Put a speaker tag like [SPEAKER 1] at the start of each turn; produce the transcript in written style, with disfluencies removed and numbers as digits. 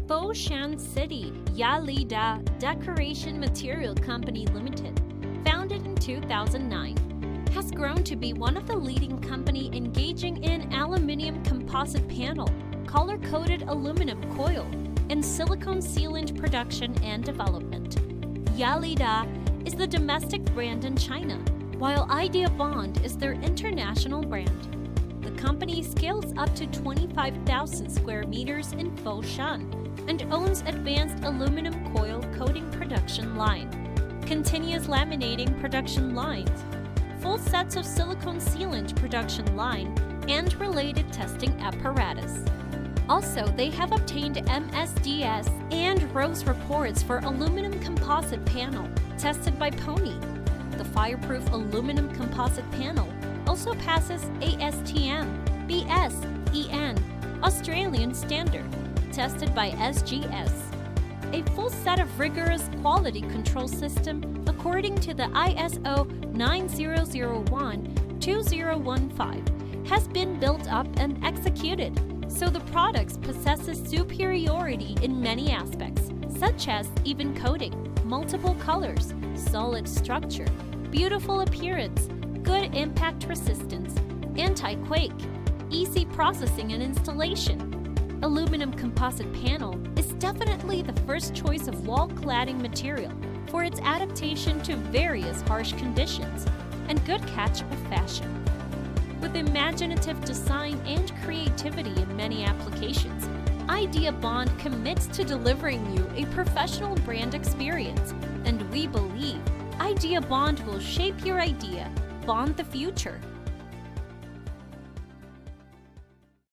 [SPEAKER 1] Foshan City Yalida Decoration Material Company Limited, founded in 2009, has grown to be one of the leading company engaging in aluminium composite panel, color-coated aluminum coil, and silicone sealant production and development. Yalida is the domestic brand in China, while IDEABOND is their international brand. The company scales up to 25,000 square meters in Foshan and owns advanced aluminum coil coating production line, continuous laminating production lines, full sets of silicone sealant production line, and related testing apparatus. Also, they have obtained MSDS and RoHS reports for aluminum composite panel tested by Pony. The fireproof aluminum composite panel also passes ASTM BS-EN Australian standard, tested by SGS. A full set of rigorous quality control system according to the ISO 9001-2015 has been built up and executed, so the products possesses superiority in many aspects, such as even coating, multiple colors, solid structure, beautiful appearance, good impact resistance, anti-quake, easy processing and installation. Aluminum composite panel is definitely the first choice of wall cladding material for its adaptation to various harsh conditions and good catch of fashion. With imaginative design and creativity in many applications, IDEABOND commits to delivering you a professional brand experience, and we believe IDEABOND will shape your idea, bond the future.